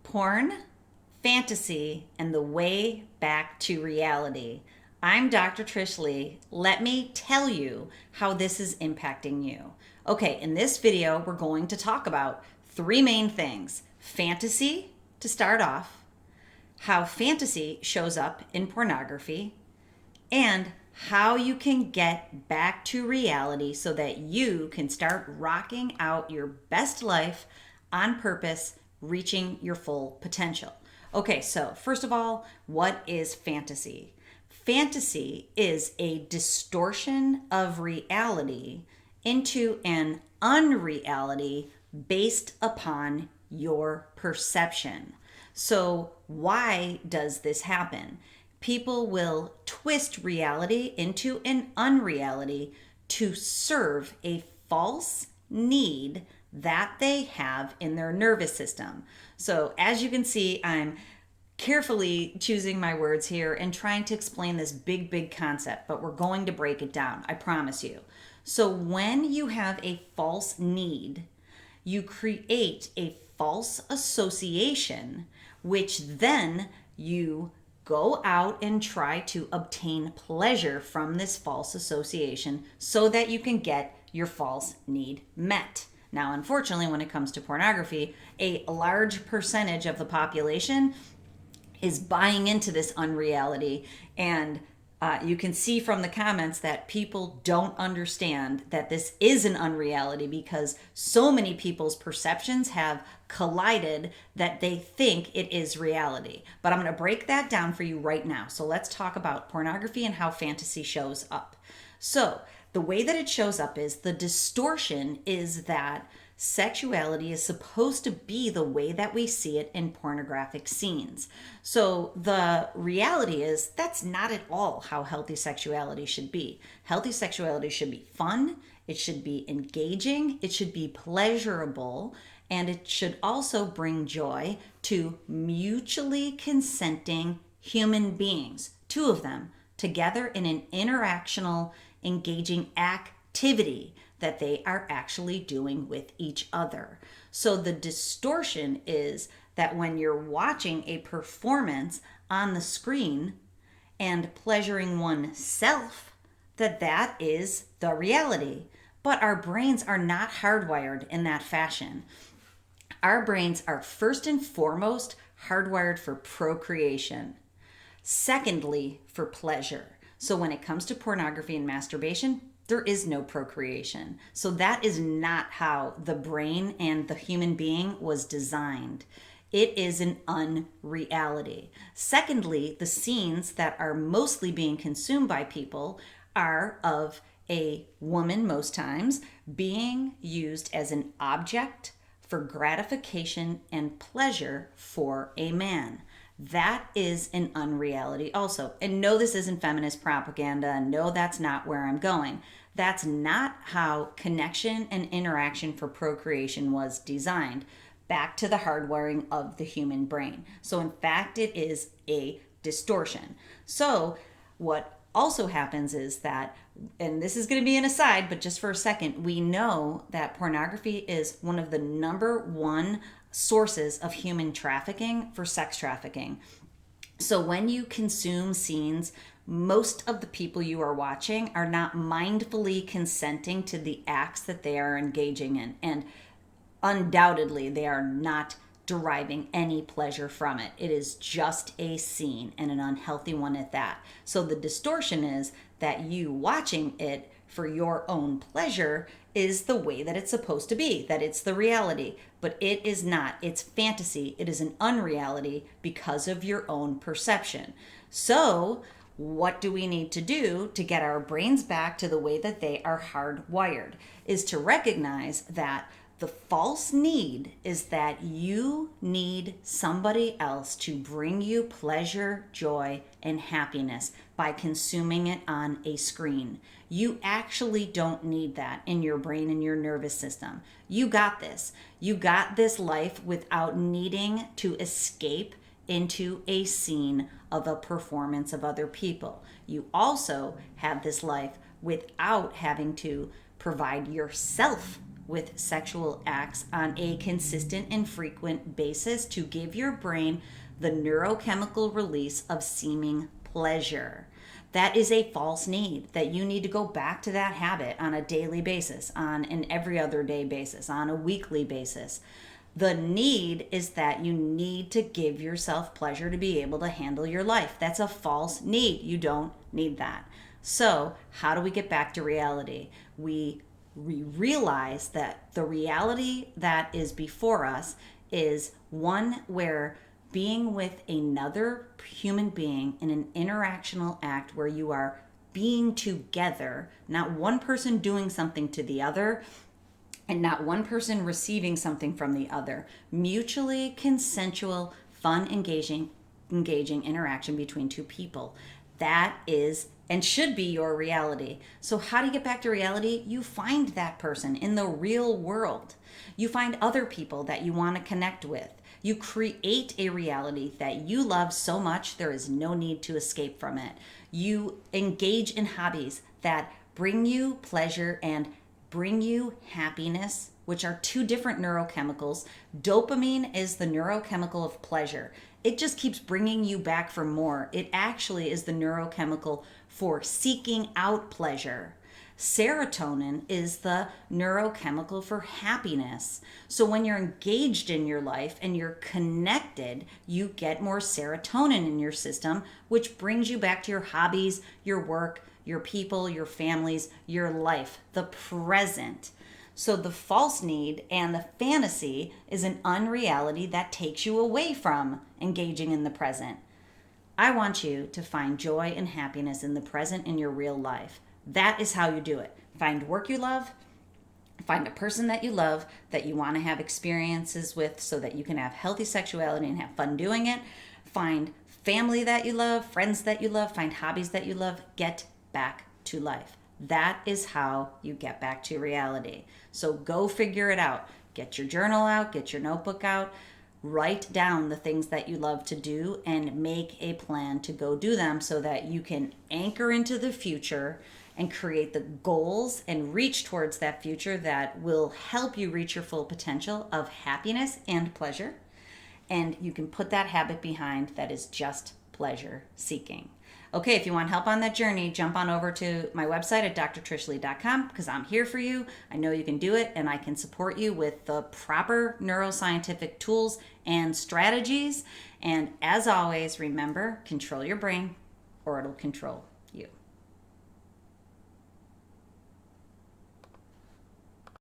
Porn, fantasy, and the way back to reality. I'm Dr. Trish Leigh. Let me tell you how this is impacting you. Okay, in this video, we're going to talk about three main things. Fantasy, to start off, how fantasy shows up in pornography, and how you can get back to reality so that you can start rocking out your best life on purpose, reaching your full potential. Okay, so first of all, what is fantasy? Fantasy is a distortion of reality into an unreality based upon your perception. So, why does this happen? People will twist reality into an unreality to serve a false need that they have in their nervous system. So, as you can see, I'm carefully choosing my words here and trying to explain this big concept, but we're going to break it down, I promise you. So, when you have a false need, you create a false association, which then you go out and try to obtain pleasure from this false association so that you can get your false need met. Now, unfortunately, when it comes to pornography, a large percentage of the population is buying into this unreality, and you can see from the comments that people don't understand that this is an unreality because so many people's perceptions have collided that they think it is reality. But I'm going to break that down for you right now. So let's talk about pornography and how fantasy shows up. So the way that it shows up is the distortion is that sexuality is supposed to be the way that we see it in pornographic scenes. So the reality is that's not at all how healthy sexuality should be. Healthy sexuality should be fun, it should be engaging, it should be pleasurable, and it should also bring joy to mutually consenting human beings, two of them, together in an interactional, engaging activity that they are actually doing with each other. So the distortion is that when you're watching a performance on the screen and pleasuring oneself, that is the reality. But our brains are not hardwired in that fashion. Our brains are first and foremost hardwired for procreation. Secondly, for pleasure. So when it comes to pornography and masturbation, there is no procreation. So that is not how the brain and the human being was designed. It is an unreality. Secondly, the scenes that are mostly being consumed by people are of a woman, most times, being used as an object for gratification and pleasure for a man. That is an unreality also. And no, this isn't feminist propaganda. And no, that's not where I'm going. That's not how connection and interaction for procreation was designed. Back to the hardwiring of the human brain. So in fact, it is a distortion. So what also happens is that, and this is going to be an aside, but just for a second, we know that pornography is one of the number one sources of human trafficking for sex trafficking. So when you consume scenes, most of the people you are watching are not mindfully consenting to the acts that they are engaging in. And undoubtedly, they are not deriving any pleasure from it. It is just a scene, and an unhealthy one at that. So the distortion is that you watching it for your own pleasure is the way that it's supposed to be, that it's the reality. But it is not. It's fantasy. It is an unreality because of your own perception. So what do we need to do to get our brains back to the way that they are hardwired? Is to recognize that the false need is that you need somebody else to bring you pleasure, joy, and happiness by consuming it on a screen. You actually don't need that in your brain and your nervous system. You got this. You got this life without needing to escape into a scene of a performance of other people. You also have this life without having to provide yourself with sexual acts on a consistent and frequent basis to give your brain the neurochemical release of seeming pleasure. That is a false need, that you need to go back to that habit on a daily basis, on an every other day basis, on a weekly basis. The need is that you need to give yourself pleasure to be able to handle your life. That's a false need. You don't need that. So, how do we get back to reality? We realize that the reality that is before us is one where being with another human being in an interactional act where you are being together, not one person doing something to the other, and not one person receiving something from the other. Mutually consensual, fun, engaging interaction between two people. That is and should be your reality. So how do you get back to reality? You find that person in the real world. You find other people that you want to connect with. You create a reality that you love so much there is no need to escape from it. You engage in hobbies that bring you pleasure and bring you happiness, which are two different neurochemicals. Dopamine is the neurochemical of pleasure. It just keeps bringing you back for more. It actually is the neurochemical for seeking out pleasure. Serotonin is the neurochemical for happiness. So when you're engaged in your life and you're connected, you get more serotonin in your system, which brings you back to your hobbies, your work, your people, your families, your life, the present. So the false need and the fantasy is an unreality that takes you away from engaging in the present. I want you to find joy and happiness in the present in your real life. That is how you do it. Find work you love, find a person that you love, that you want to have experiences with so that you can have healthy sexuality and have fun doing it. Find family that you love, friends that you love, find hobbies that you love. Get back to life. That is how you get back to reality. So go figure it out. Get your journal out, get your notebook out, write down the things that you love to do and make a plan to go do them so that you can anchor into the future and create the goals and reach towards that future that will help you reach your full potential of happiness and pleasure. And you can put that habit behind that is just pleasure seeking. Okay, if you want help on that journey, jump on over to my website at drtrishleigh.com because I'm here for you. I know you can do it, and I can support you with the proper neuroscientific tools and strategies. And as always, remember, control your brain or it'll control